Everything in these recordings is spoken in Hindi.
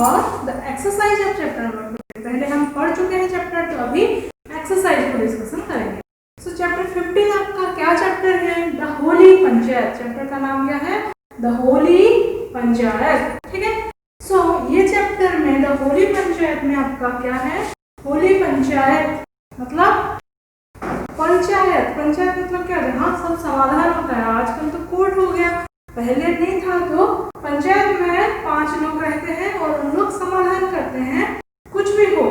और the exercise of chapter number 15। पहले हम पढ़ चुके हैं चैप्टर, तो अभी एक्सरसाइज को डिस्कशन करेंगे। सो चैप्टर 15 आपका क्या चैप्टर है? द होली पंचायत। चैप्टर का नाम क्या है? द होली पंचायत। ठीक है। सो ये चैप्टर में द होली पंचायत में आपका क्या है? होली पंचायत मतलब पंचायत। पंचायत मतलब क्या? जहाँ सब समाधान होता है। आजकल तो कोर्ट हो गया, पहले नहीं था। तो पंचायत में 5 लोग रहते हैं और उन लोग समाधान करते हैं, कुछ भी हो।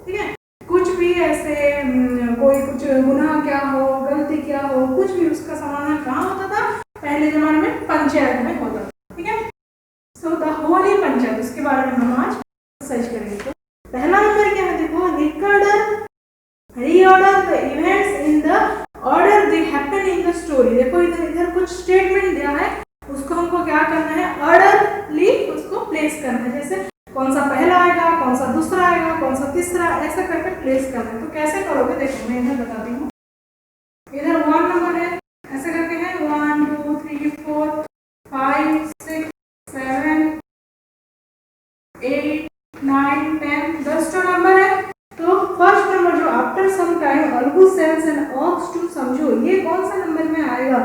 ठीक है। कुछ भी ऐसे कोई कुछ गुनाह क्या हो, गलती क्या हो, कुछ भी, उसका समाधान कहाँ होता था? पहले जमाने में पंचायत में होता था। ठीक है। सो द होली पंचायत, उसके बारे में हम आज सर्च करेंगे। तो पहला नंबर क्या है? देखो, reorder the events in the order they happen in the story। देखो इधर कुछ स्टेटमेंट दिया है, उसको हमको क्या करना है? ऑर्डरली उसको प्लेस करना है। जैसे कौन सा पहला आएगा, कौन सा दूसरा आएगा, कौन सा तीसरा, ऐसा करके प्लेस करना है। तो कैसे करोगे? देखो मैं इधर बताती हूँ। इधर 1 नंबर है, ऐसे करके है 1 2 3 4 5 6 7 8 9 10 10 तो नंबर है। तो फर्स्ट नंबर जो after some time Algu sells and ox to Samju, ये कौन सा नंबर में आएगा?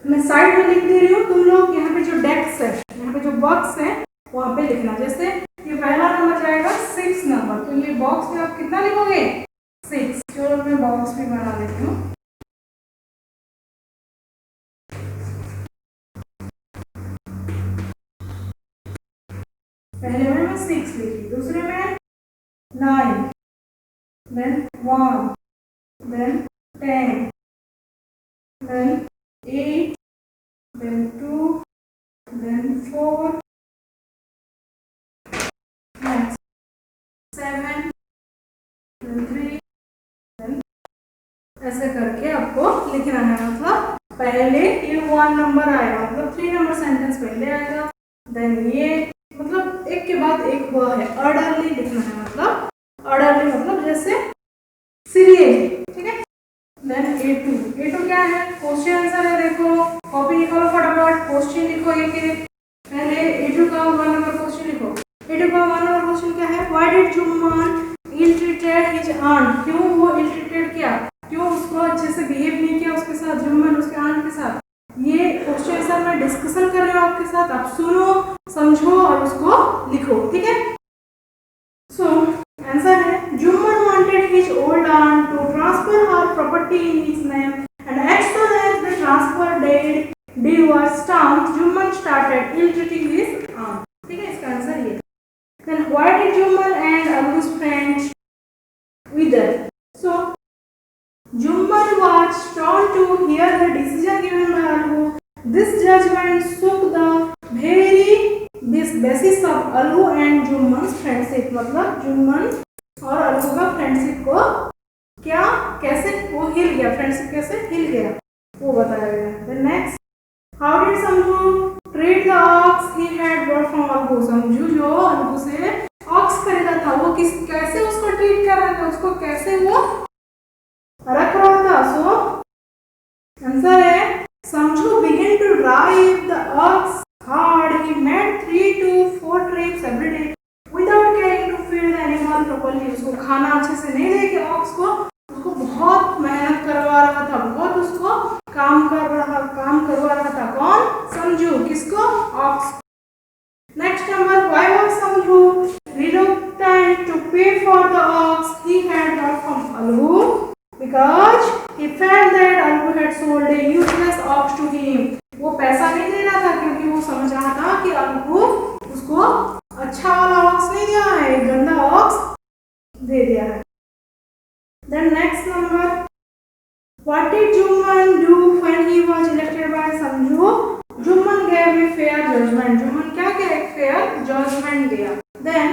मैं साइड में लिख दे रही हूँ, तुम लोग यहाँ पे जो डेस्क है, यहाँ पे जो बॉक्स है, वहाँ पे लिखना। जैसे ये पहला नंबर जाएगा 6 नंबर, तो ये बॉक्स में आप कितना लिखोगे? 6। चलो मैं बॉक्स भी बना देती हूँ। पहले में मैं 6 लिखी, दूसरे में 9, then 1, then 10, then 8, then 2, then 4, then 7, then 3, then ऐसे करके आपको लिखना है। मतलब पहले ये 1 नंबर आएगा, मतलब 3 नंबर सेंटेंस पहले आएगा, देन ये, मतलब एक के बाद एक हुआ है। ऑर्डरली लिखना है, मतलब ऑर्डरली मतलब जैसे सीरियली। ठीक है। देन A2 क्या है? क्वेश्चन आंसर है। देखो कॉपी निकालो फटाफट, क्वेश्चन लिखो एक। पहले A2 का 1 नंबर क्वेश्चन लिखो। A2 का 1 नंबर क्वेश्चन क्या है? Why did Jumman ill treated his aunt? क्यों वो इल ट्रीटेड किया? क्यों उसको अच्छे से बिहेव नहीं किया उसके साथ, जुम्मन उसके आंट के साथ? ये क्वेश्चन आंसर मैं डिस्कशन कर रही हूँ आपके साथ, आप सुनो, समझो और उसको लिखो। ठीक है। सो आंसर है, Jumman wanted his old aunt to transfer her property in his name and as soon as the transfer deed was stamped, Jumman started ill treating his aunt। ठीक है, इसका आंसर ये। Then why did Jumman and Alu's friends wither? So Jumman was torn to hear the decision given by Alu. This judgment shook the very basis of Alu and Jumman's friendship। मतलब जुम्मन और अलू का फ्रेंडशिप को क्या, कैसे वो हिल गया, फ्रेंडशिप कैसे हिल गया वो बताया गया। Then next, how did Samju treat the ox he had brought from Algu? समझू जो अलगू से ऑक्स खरीदा था, वो कैसे उसको ट्रीट कर रहा था, उसको कैसे वो रख रहा था? सो आंसर है, समझू began to drive the ox hard. He made 3 to 4 trips every day without caring to feed the animal properly। उसको खाना अच्छे से नहीं दे के ऑक्स को, उसको बहुत मेहनत करवा रहा था, बहुत उसको काम करवा रहा था। कौन? समझू। किसको? Ox. Next number, why was Samju reluctant to pay for the ox he had bought from Algu? Because he felt that Algu had sold a useless ox to him। वो पैसा नहीं दे रहा था क्योंकि वो समझ रहा था कि अलगू उसको अच्छा वाला ऑक्स नहीं दिया है, एक गंदा ऑक्स दे दिया है। Then next number, what did Jumman do when he was elected by Samju? Jumman gave a fair judgment। Jumman क्या किया? एक fair judgment दिया। Then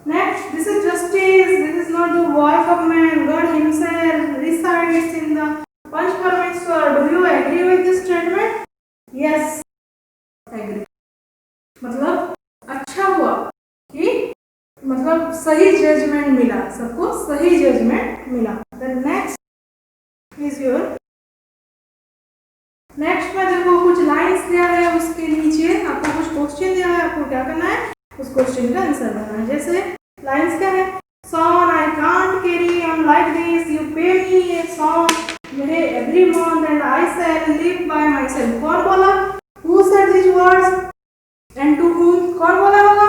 next, this is justice, this is not the work of man, God himself resides in the Panch Parameshwar। Do you agree with this statement? Yes, agree। मतलब अच्छा हुआ कि मतलब सही जजमेंट मिला, सबको सही जजमेंट मिला। Then next is your next में देखो कुछ लाइंस दिया है, उसके नीचे आपको कुछ क्वेश्चन दिया है, आपको क्या करना है? उस क्वेश्चन का आंसर देना है। जैसे लाइंस क्या है, Son, I can't carry on like this. You pay me a song every month and I shall live by myself. कौन बोला? Who said these words? And to whom? कौन बोला होगा?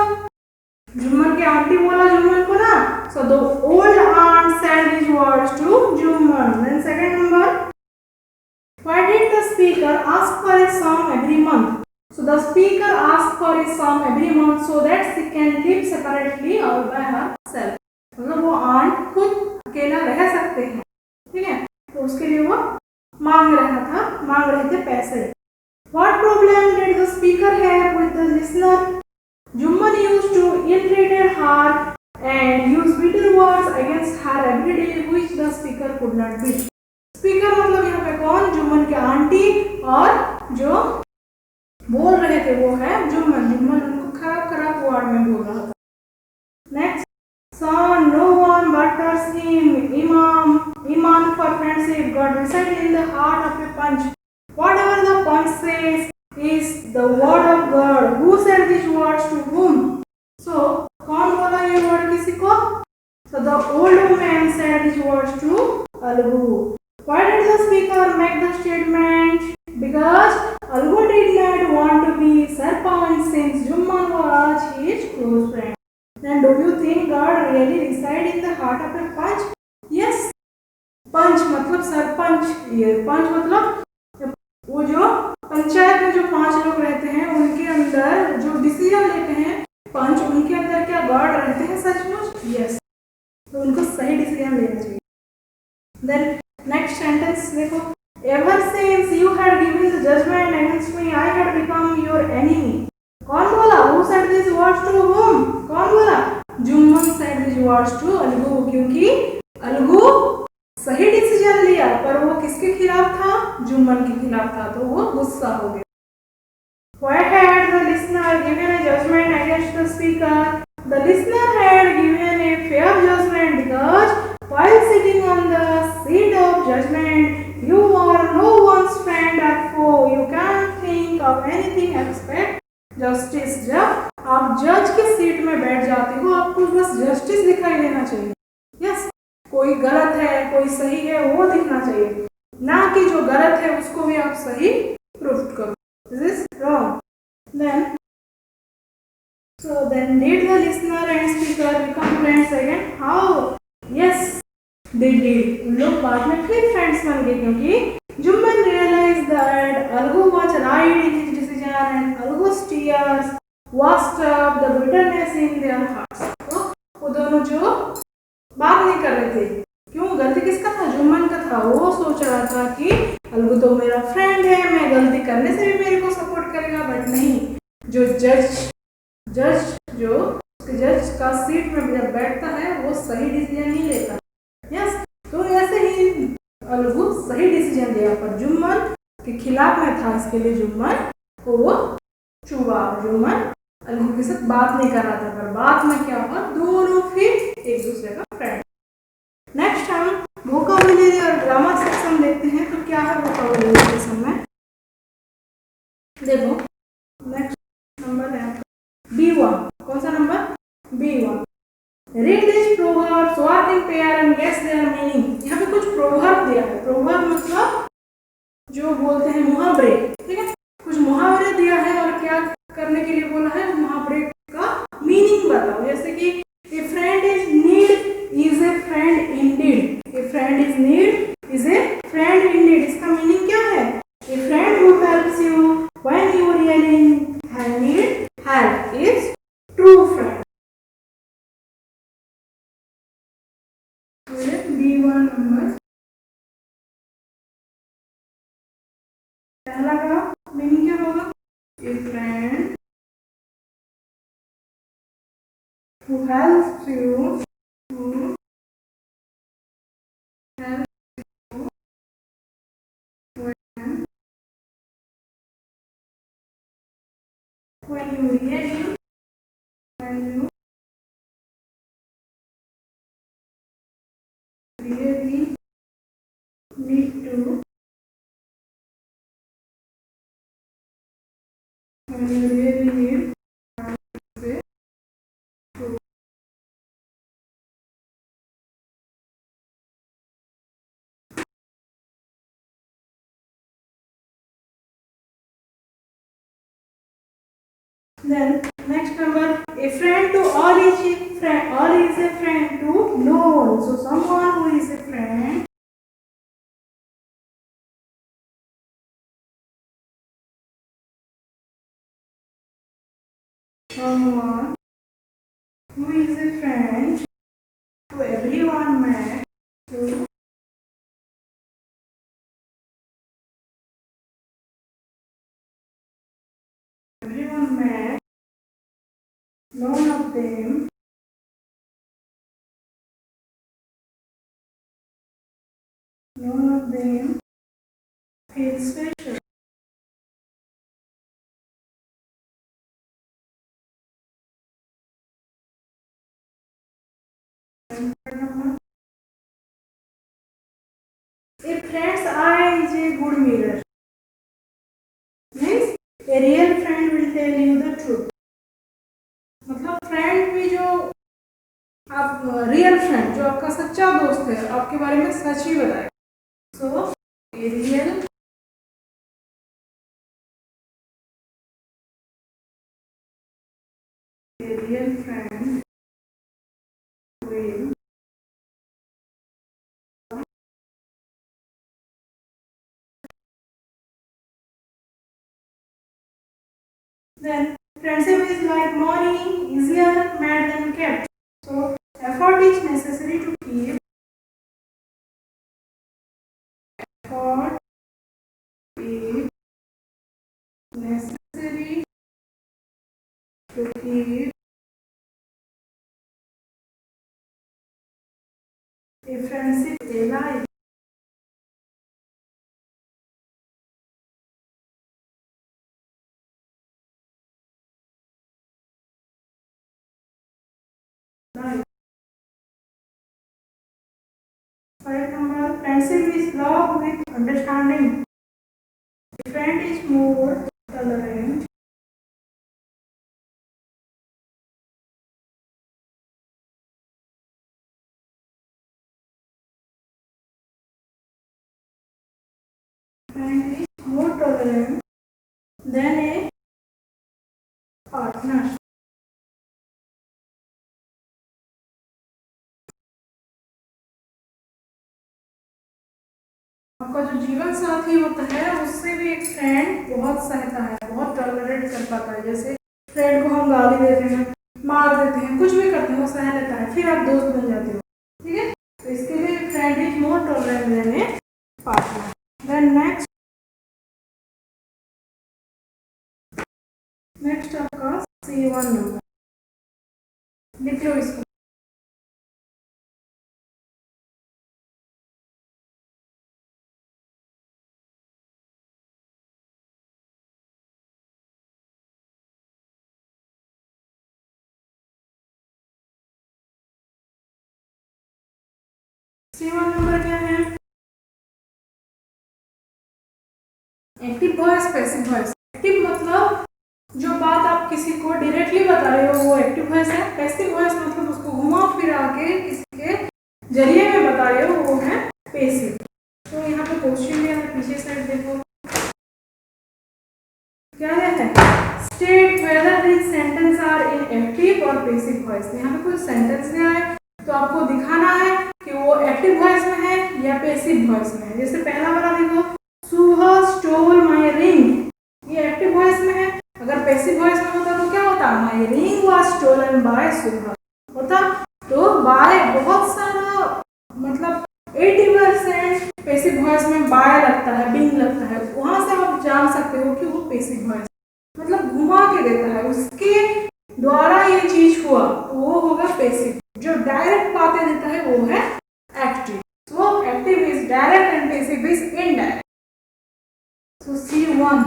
जुम्मन की आंटी बोला जुम्मन को ना. So the old aunt said these words to Jummon. Then second number, why did the speaker ask for a song every month? So the speaker asked for a song every month so that she can live separately or by herself. मतलब वो आंट खुद अकेला रह सकते हैं, ठीक है, तो उसके लिए वो मांग रहे थे पैसे। What problem did the speaker have with the listener? Jummon used to ill-treated her and use bitter words against her every day, which the speaker could not bear. Speaker मतलब यहाँ पे कौन? जुम्मन के आंटी, और जो बोल रहे थे वो है जुम्मन उनको खराब वर्ड में बोल रहा था। Next, Son, no one butters him. Iman for friendship got resided in the heart of a punch. Whatever the punch says is the word of God. Who said these words to whom? So, कौन बोला ये word किसी को? So the old man said these words to Algu. Why did the speaker make the statement? Because Algu did not want to be Sarpanch since Jummon was his close friend. Then do you think God really reside in the heart of a punch? Yes. पंच मतलब सरपंच, ये पंच मतलब वो जो पंचायत में जो 5 लोग रहते हैं उनके अंदर जो डिसीजन लेते हैं पंच, उनके अंदर क्या गॉड रहते हैं सचमुच? यस, तो उनको सही डिसीजन लेना चाहिए। देन नेक्स्ट सेंटेंस देखो, ever since you had given the judgment against me I had become your enemy. कौन बोला? Who said these words to whom? कौन बोला? Jumman said these words to Algu, क्योंकि अलगू सही डिसीजन लिया पर वो किसके खिलाफ था? जुम्मन के खिलाफ था, तो वो गुस्सा हो गया। Why had the listener given a judgment against the speaker? The listener had given a fair judgment because while sitting on the seat of judgment you are no one's friend or foe. You can't think of anything except justice. जब आप जज के सीट में बैठ जाते हो आपको बस जस्टिस दिखाई देना चाहिए। यस, कोई गलत है कोई सही है वो दिखना चाहिए, ना कि जो गलत है उसको भी आप सही प्रूव करो। This is wrong. then did the listener and speaker become friends again? How? Yes, they did. उन लोग बाद में फिर फ्रेंड्स बन गए क्योंकि Jumman realized that Algu was right in his decision and Algu's tears washed up the bitterness in their hearts. तो वो दोनों जो बात नहीं कर रहे थे, क्यों? गलती किसका था? जुम्मन का था। वो सोच रहा था कि अलगू तो मेरा फ्रेंड है, मैं गलती करने से भी मेरे को सपोर्ट करेगा, बट नहीं, जो जज जो उसके जज का सीट में जब बैठता है वो सही डिसीजन नहीं लेता। यस, तो ऐसे ही अलगू सही डिसीजन लिया पर जुम्मन के खिलाफ में था, इसके लिए जुम्मन को वो चुबा। जुम्मन अलगू के साथ बात नहीं कर रहा था, पर बात में क्या हुआ, दोनों फिर एक दूसरे का फ्रेंड। नेक्स्ट हम वोकैबुलरी और ग्रामर सेक्शन देखते हैं। तो क्या है वोकैबुलरी सेक्शन में? देखो नेक्स्ट नंबर है B1। कौन सा number? B1। Read these proverbs, work in pair and guess their meaning। यहाँ पे कुछ प्रोवर्ब दिया है। प्रोवर्ब मतलब जो बोलते हैं मुहावरे, ठीक है, कुछ मुहावरे दिया है और क्या करने के लिए बोला है, मुहावरे का मीनिंग बताओ। जैसे कि a friend is need is a friend indeed। a friend is need is a friend indeed। इसका मीनिंग क्या है? a friend who helps you when you really need help is true friend। B1 number पहला का मीनिंग क्या होगा? a friend who helps you when you really need to when you really need Then next number, a friend to all is a friend. All is a friend to no one. So someone who is a friend. Someone who is a friend to everyone met. To everyone met. None of them. None of them feel special. A friend's eye is a good mirror. Means a real friend will tell you the truth. मतलब फ्रेंड भी जो आप रियल फ्रेंड जो आपका सच्चा दोस्त है आपके बारे में सच ही बताए. So a real friend will then friendship is like money, easier made than kept. So effort is necessary to keep. Effort is necessary to keep a friendship alive. Five number, friendship is love with understanding. A friend is more tolerant. Friend is more tolerant than a partner. आपका जो जीवन साथी होता है उससे भी एक फ्रेंड बहुत सहता है, बहुत टॉलरेट कर पाता है. जैसे फ्रेंड को हम गाली देते हैं, मार देते हैं, कुछ भी करते हैं, वो सह लेता है, फिर आप दोस्त बन जाते हो. ठीक है, तो इसके लिए friend is more tolerant than a partner. Then next आपका C1 नंबर लिख लो इसको. C1 नंबर क्या है? Active voice, passive voice. Active मतलब जो बात आप किसी को डायरेक्टली बता रहे हो वो एक्टिव वॉइस है. पैसिव वॉइस मतलब उसको घुमा फिरा के किसी के जरिए में बता रहे हो वो है पैसिव. तो यहाँ पे क्वेश्चन दिया है, पीछे साइड देखो क्या है. State whether this sentence are in active और पैसिव वॉइस. यहाँ पे कोई सेंटेंस दिया है तो आपको दिखाना है कि वो एक्टिव वॉइस में है या पैसिव वॉइस में है. जैसे पहला वाला देखो, सुहा स्टोल माय रिंग, ये एक्टिव वॉइस में है. अगर पैसिव वॉइस में होता तो क्या होता? My ring was stolen by Suha होता. तो बाय बहुत सारा मतलब 80% पैसिव वॉइस में बाय लगता है, बिंग लगता है. वहां से आप जान सकते हो कि वो पैसिव वॉइस मतलब घुमा के देता है, उसके द्वारा ये चीज हुआ तो वो होगा पैसिव. जो डायरेक्ट बातें देता है वो है active. So active is direct and passive is indirect. So C1.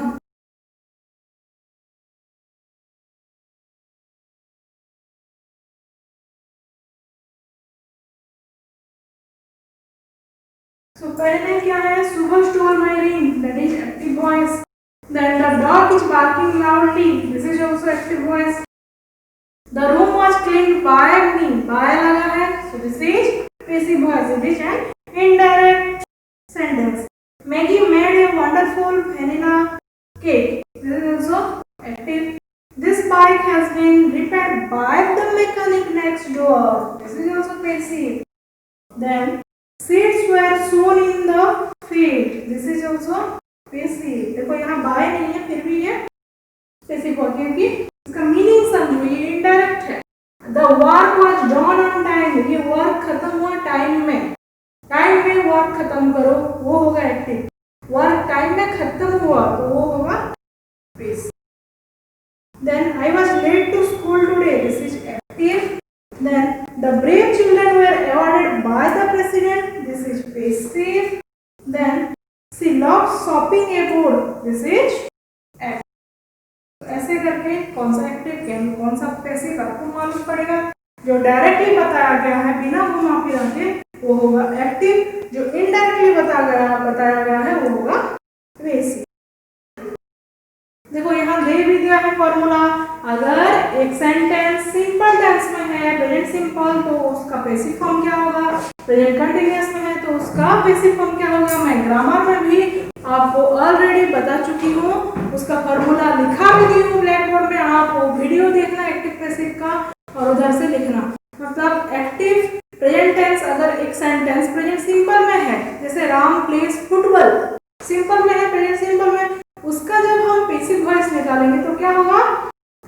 So पहले क्या है? सुबह stole my ring, that is active voice. Then the dog is barking loudly, this is also active voice. The room was cleaned by me, by लगा है, so this is passive voice. It is an indirect sentence. Maggie made a wonderful vanilla cake, this is also active. This bike has been repaired by the mechanic next door. This is also passive. Then seeds were sown in the field. This is also passive. देखो यहाँ by नहीं है फिर भी ये passive हो क्योंकि इसका मीनिंग समझो, ये इनडायरेक्ट है। The work was done on time. ये वर्क खत्म हुआ टाइम में वर्क खत्म करो, वो होगा एक्टिव। वर्क टाइम में खत्म हुआ तो वो होगा passive. Then I was late to school today. This is active. Then the brave children were awarded by the president. This is passive. Then she loved shopping abroad. This is active. ऐसे करके कौन सा एक्टिव कौन सा पैसिव आपको मालूम पड़ेगा। जो डायरेक्टली बताया गया है बिना घुमा फिरा के वो होगा एक्टिव, जो इनडायरेक्टली बताया गया है वो होगा पैसिव। देखो यहाँ दे भी दिया है फॉर्मूला। अगर एक सेंटेंस सिंपल टेंस में है प्रेजेंट सिंपल तो उसका पैसिव फॉर्म क्या होगा, प्रेजेंट कंटीन्यूअस में है तो उसका पैसिव फॉर्म क्या होगा। मैं ग्रामर में भी आपको ऑलरेडी बता चुकी हूँ, उसका फॉर्मूला लिखा भी दी हूँ ब्लैक बोर्ड में। आप वो वीडियो देखना एक्टिव पैसिव का और उधर से लिखना। मतलब एक्टिव प्रेजेंट टेंस अगर एक सेंटेंस प्रेजेंट सिंपल में है, जैसे राम प्लेज फुटबॉल, सिंपल में है प्रेजेंट सिंपल में, उसका जब हम पैसिव वॉइस निकालेंगे तो क्या होगा,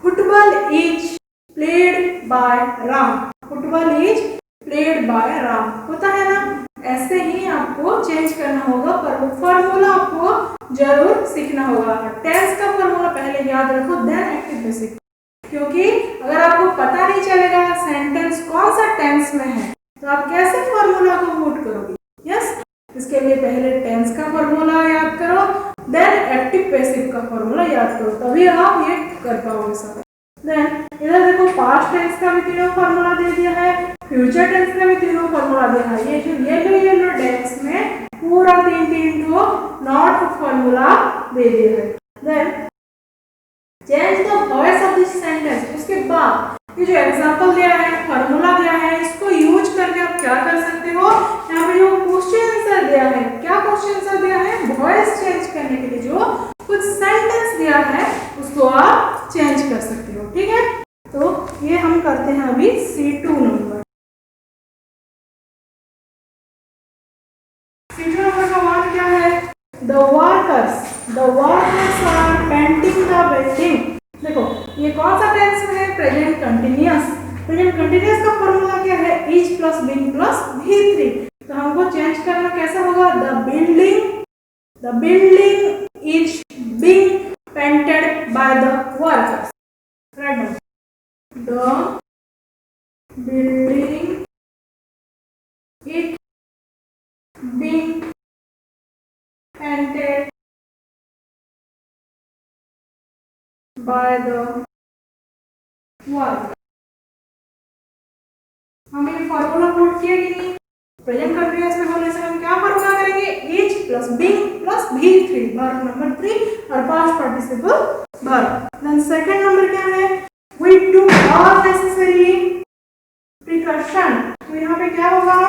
football is played by Ram. Football is played by Ram होता है ना। ऐसे ही आपको चेंज करना होगा, पर वो फॉर्मूला आपको जरूर सीखना होगा। टेंस का फॉर्मूला पहले याद रखो, देन एक्टिव पैसिव। क्योंकि अगर आपको पता नहीं चलेगा सेंटेंस कौन सा टेंस में है तो आप कैसे फॉर्मूला को पुट करोगे। यस, इसके लिए पहले टेंस का फॉर्मूला याद करो, देन एक्टिव पैसिव का फॉर्मूला याद करो, तभी आप ये कर पाओगे सब। देन इधर देखो पास्ट टेंस का भी तीनों फॉर्मूला दे दिया है, फ्यूचर टेंस का भी तीनों फॉर्मूला दिया है। ये जो येलो डेस्क में पूरा तीन ठो नॉट फॉर्मूला दे दिया है। Then change the voice of this sentence. उसके बाद ये जो एग्जांपल दिया है, फॉर्मूला दिया है, इसको यूज करके आप क्या कर सकते हो। यहाँ पे जो क्वेश्चन आंसर दिया है, क्या क्वेश्चन आंसर दिया है, वॉइस चेंज करने के लिए जो कुछ सेंटेंस दिया है उसको आप चेंज कर सकते हो। ठीक है, तो ये हम करते हैं अभी C2 नंबर। C2 नंबर का वर्ड क्या है, the workers are painting the building. देखो ये कौन सा टेंस में है, प्रेजेंट कंटीन्यूअस। प्रेजेंट कंटीन्यूअस का फॉर्मूला क्या है, is plus being plus V3। तो हमको चेंज करना कैसा होगा, the building is being painted by the workers. Right now the building is being painted by the worker। हम ये फॉर्मूला पुट किया कि नहीं, प्रेजेंट कंटीन्यूअस में होने से हम क्या फॉर्मूला करेंगे, is plus being plus V3 verb number 3 और past participle verb. Then second number क्या है, we took all necessary precaution. तो यहाँ पे क्या होगा,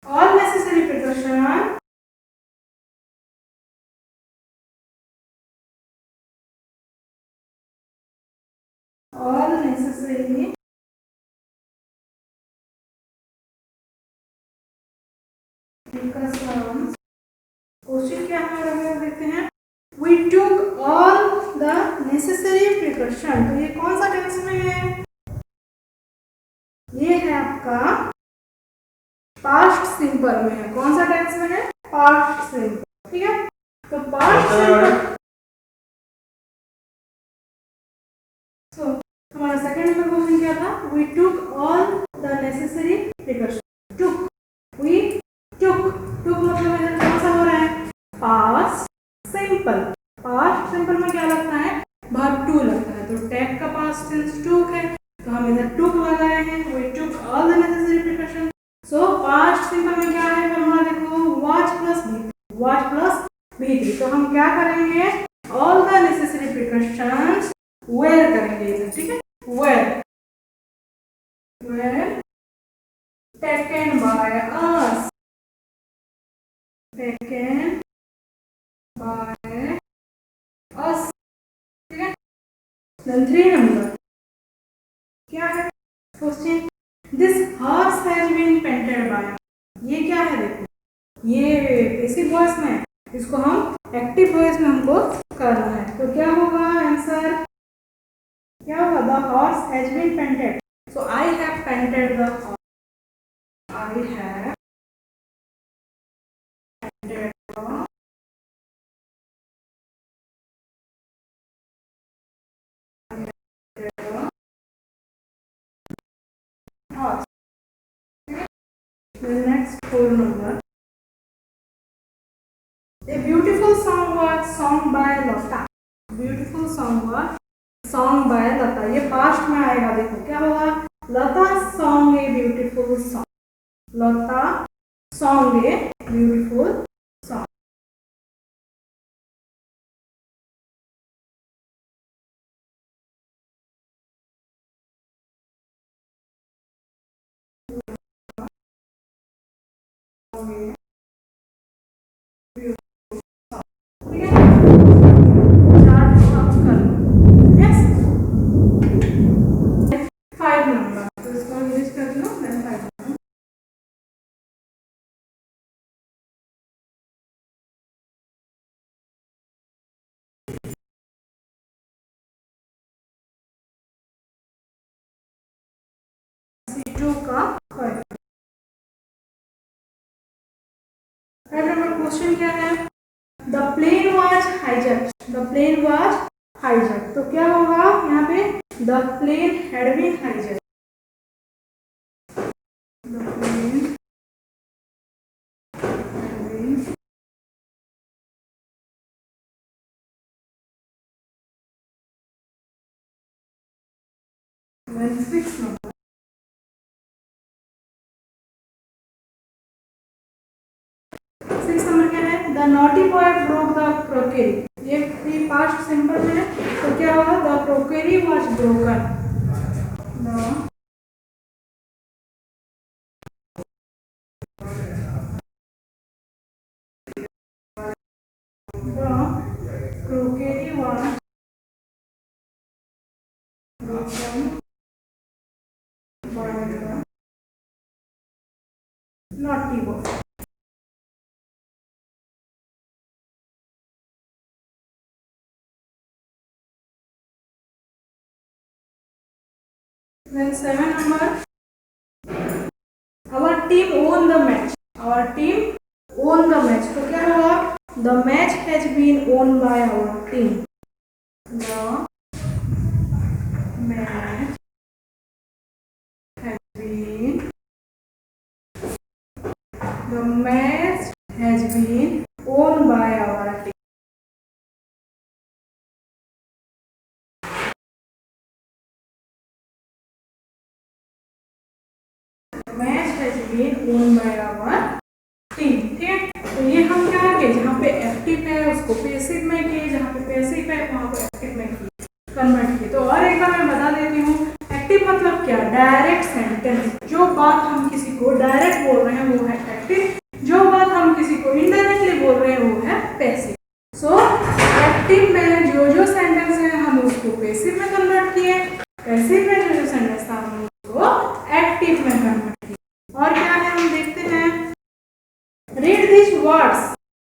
all necessary precaution, all necessary precautions। Question क्या है देखते हैं, we took all the necessary precaution। तो ये कौन सा टेंस में है, ये है आपका पास्ट सिंपल में है। कौन सा टेंस में है, पास्ट सिंपल। ठीक है, तो पास्ट सिंपल। सो हमारा सेकंड नंबर क्वेश्चन क्या था, we took all the necessary precaution. We took मतलब इधर कौन सा हो रहा है, पास्ट सिंपल। पास्ट सिंपल में क्या लगता है, वर्ब टू लगता है, तो टेक का पास्ट टेंस टुक है, तो हम इधर टुक लगाए हैं। We took all the necessary precaution. So past simple में क्या है फॉर्मूला, देखो वॉच प्लस V3। तो हम क्या करेंगे, all the necessary precautions were करेंगे इधर। ठीक है, were taken by us, taken by us. ठीक है, देन 3 नंबर क्या है question, this horse has been painted by, ये क्या है देखो, ये पैसिव वॉइस में, इसको हम एक्टिव वॉइस में हमको करना है, तो क्या होगा आंसर, क्या होगा, the horse has been painted, so I have painted the horse, I have painted the horse. The next 4 number, a beautiful song was sung by Lata, beautiful song was sung by Lata, ये पास्ट में आएगा, देखो क्या होगा, Lata song a beautiful song, Lata song a beautiful song, का क्वेश्चन क्या है, the plane was hijacked, the plane was hijacked, तो क्या होगा यहाँ पे, the plane had been hijacked, the plane had been, then 6 number, 6 number क्या है, the naughty boy broke the crockery, ये पास्ट सिंपल है, तो क्या होगा, the crockery was broken, the crockery was broken by the naughty boy. Then 7 number, our team won the match, our team won the match, तो क्या होगा, the match has been won by our team, the match has been, the match has been won by our team, match has been won by our team, ठीक है, तो ये हम क्या किए, जहाँ पे एक्टिव है उसको पैसिव में किए, जहाँ पे पैसिव है वहाँ को एक्टिव में किए, कन्वर्ट किए, तो और एक बार मैं बता देती हूँ, एक्टिव मतलब क्या, डायरेक्ट सेंटेंस, जो बात हम किसी को डायरेक्ट बोल रहे हैं वो है एक्टिव, जो बात हम किसी को इनडायरेक्टली बोल रहे हैं वो है पैसिव, सो एक्टिव में जो जो सेंटेंस है हम उसको पैसिव में कन्वर्ट किए, पैसिव में जो जो सेंटेंस था हम उसको एक्टिव में कन्वर्ट किए, और क्या है हम देखते हैं, read this words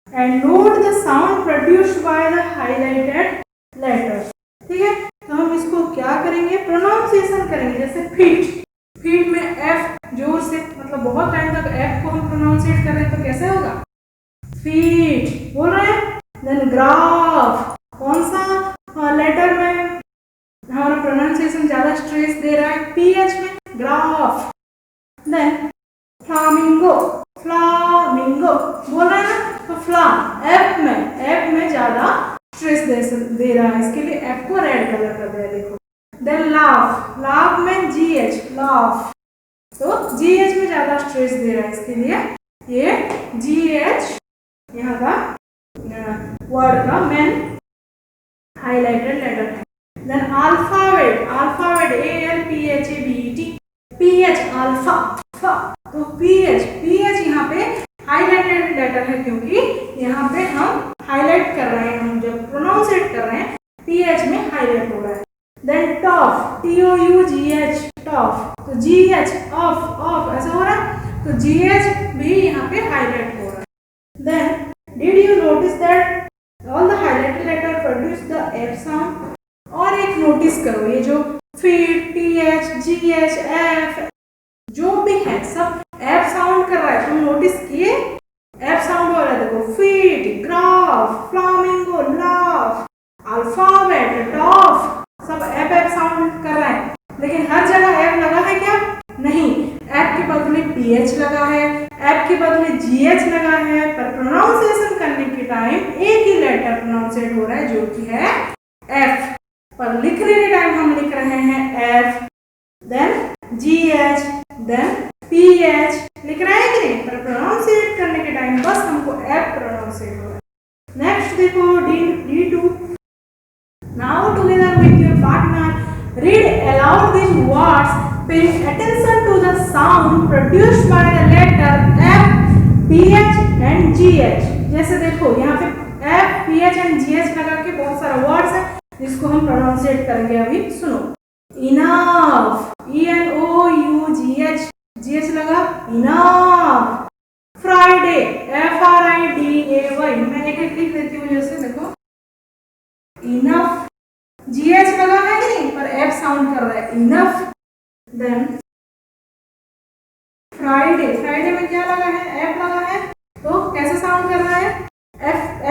and note the sound produced by the highlighted letters, ठीक है, तो हम इसको क्या करेंगे, प्रोनाउंसिएशन करेंगे, जैसे फीट, फीट में एफ जोर से, मतलब बहुत टाइम तक एफ को हम प्रोनाउंसिएट कर रहे हैं तो कैसे होगा, फीट बोल रहे हैं, देन ग्राफ, कौन सा लेटर में हमारा प्रोनाउंसिएशन ज्यादा स्ट्रेस दे रहा है, पीएच में, ग्राफ, देन फ्लामिंगो, फ्लामिंगो बोल रहे हैं ना, तो फ्ला, एफ में ज्यादा स्ट्रेस दे रहा है, इसके लिए एफ को रेड कलर कर दिया, देखो, देन लाफ, लाफ में जीएच, लाफ, तो जीएच में ज्यादा स्ट्रेस दे रहा है, इसके लिए ये जीएच यहाँ का वर्ड का मेन हाईलाइटेड लेटर है, then alphabet, alphabet ALPHABET, PH alpha, तो पीएच यहाँ पे हाईलाइटेड लेटर है, क्योंकि यहाँ पे हम हाईलाइट कर रहे हैं, हम जब प्रोनाउंसिएट कर रहे हैं पीएच में हाईलाइट हो रहा है, देन टॉफ, TOUGH, टॉफ, तो GH ऑफ, ऑफ ऐसा हो रहा है, तो GH भी यहाँ पे हाईलाइट हो रहा है। Then did you notice that all the highlighted letter produce the F sound? और एक नोटिस करो, ये जो फीट, TH, GH, F जो भी है सब F साउंड कर रहा है। तुम नोटिस किए F साउंड हो रहा है, देखो feet, graph, flamingo, laugh, alphabet, tough सब F साउंड कर रहा है। लेकिन हर जगह F लगा है क्या? नहीं, F के बदले PH लगा है, F के बदले GH लगा है, पर प्रोनाउंसिएशन करने के टाइम एक ही लेटर प्रोनाउंसिएट हो रहा है जो कि है F, पर लिखने के टाइम हम लिख रहे हैं F, then GH, then PH लिख रहे हैं कि नहीं, पर प्रोनाउंसिएट करने के टाइम बस हमको F प्रोनाउंसिएट हो रहा है। नेक्स्ट देखो D2, now together with your partner read aloud these words paying attention to the sound produced by the letter F, PH and GH। जैसे देखो यहाँ पे F, PH and GH लगा के बहुत सारा वर्ड्स है जिसको हम प्रोनाउंसिएट करेंगे। अभी सुनो, इनफ, ENOUGH, GH लगा, इनफ, फ्राइडे, FRIDAY, मैं एक एक लिख देती हूँ, जैसे देखो इनफ, GH लगा है कि नहीं, पर F साउंड कर रहा है, इनफ। देन फ्राइडे, फ्राइडे में क्या लगा है? F लगा है, तो कैसे साउंड कर रहा है?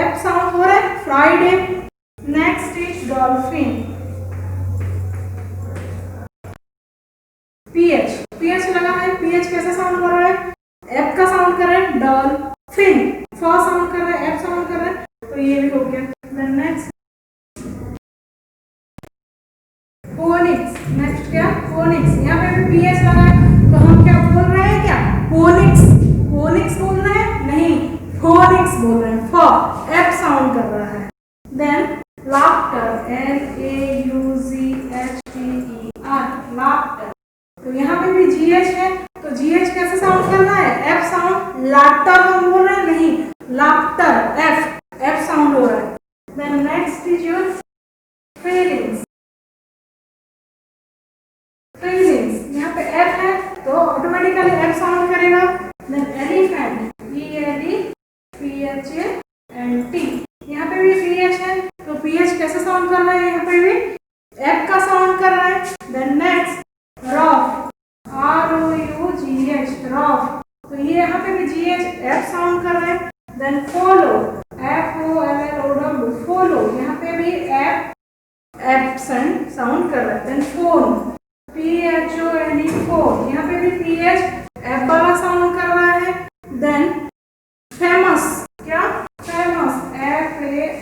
F साउंड हो रहा है, Friday. Next is dolphin, PH लगा है, PH कैसे साउंड कर रहा है? F का साउंड कर रहा है, डॉल्फिन, फ साउंड कर रहा है, F साउंड कर रहा है, तो ये भी हो गया। देन नेक्स्ट फोनिक्स, नेक्स्ट क्या? फोनिक्स, यहाँ पे भी PH लगा है, तो हम क्या बोल रहे हैं? क्या फोनिक्स, फोनिक्स बोल रहे हैं? नहीं, फोनिक्स बोल रहे हैं, फ, F साउंड कर रहा है। देन लाफ्टर, LAUGHTER, लाफ्टर, तो यहाँ पे भी GH है, तो GH कैसे साउंड करना है? F साउंड, लाफ्टर हम बोल रहे हैं, नहीं लाफ्टर, F साउंड हो रहा है। Then next is your feelings, feelings, यहाँ पे F है तो ऑटोमेटिकली F साउंड करेगा। देन एलिफेंट, ELEPHANT, यहाँ पे भी PH है, तो PH कैसे साउंड कर रहा है? यहाँ पे भी F का साउंड कर रहा है। Then next rough, ROUGH, rough, तो ये यहाँ पे भी GH, F साउंड कर रहा है। देन फॉलो, FOLLOW, फॉलो, यहाँ पे भी F साउंड कर रहा है। देन फोन, PHONE, फोन, यहाँ पे भी PH F वाला साउंड कर रहा है। देन फेमस, क्या? फेमस,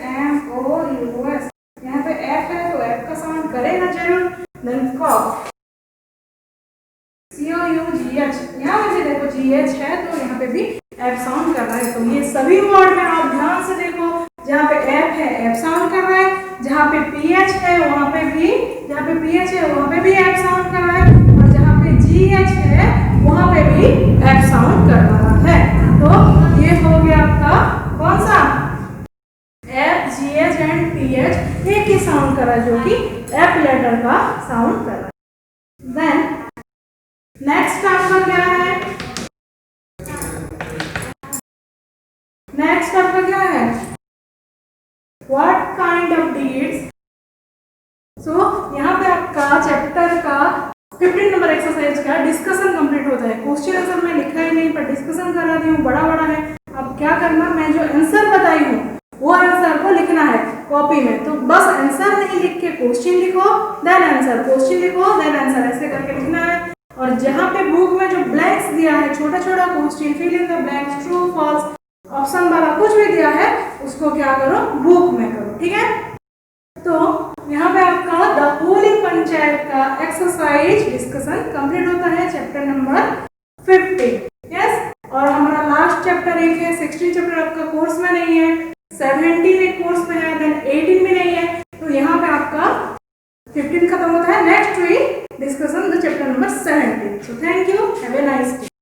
FAMOUS, यहाँ पे F है तो F का साउंड करेगा जरूर। देन कॉफ, COUGH, यहाँ पे भी देखो GH है तो यहाँ पे भी F साउंड कर रहा है। तो ये सभी वर्ड में आप ध्यान से देखो, जहाँ पे F है F साउंड कर रहा है, जहाँ पे PH है वहाँ पे भी, जहाँ पे PH है वहाँ पे भी F साउंड कर रहा है, और जहाँ पे GH है वहाँ पे भी F साउंड कर रहा है। तो ये हो गया आपका कौन सा? F, GH एंड PH एक ही साउंड कर रहा है, जो कि F लेटर का साउंड कर रहा है। देन नेक्स्ट आपका क्या है? नेक्स्ट आपका क्या है? What kind of deeds. So यहाँ पे आपका चैप्टर का 15 नंबर एक्सरसाइज का डिस्कशन कंप्लीट होता है। क्वेश्चन आंसर में लिखा ही नहीं, पर डिस्कशन करा दी हूँ, बड़ा बड़ा है। अब क्या करना, मैं जो आंसर बताई हूँ वो आंसर को लिखना है कॉपी में। तो बस आंसर नहीं लिख के क्वेश्चन लिखो, देन आंसर, क्वेश्चन लिखो, देन आंसर, ऐसे करके लिखना है। और जहाँ पे बुक में जो ब्लैंक्स दिया है, छोटा छोटा question, fill in the blanks, true false option वाला कुछ भी दिया है, उसको क्या करो, बुक में करो, ठीक है। तो यहाँ पे आपका द होली पंचायत का एक्सरसाइज डिस्कशन कंप्लीट होता है, चैप्टर नंबर 15, यस। और हमारा लास्ट चैप्टर एक है, 16 चैप्टर आपका कोर्स में नहीं है, 17 एक कोर्स में है, देन 18 में नहीं है। तो यहाँ पे आपका 15 खत्म होता है। Next week discussion the chapter number 17। So thank you, have a nice day.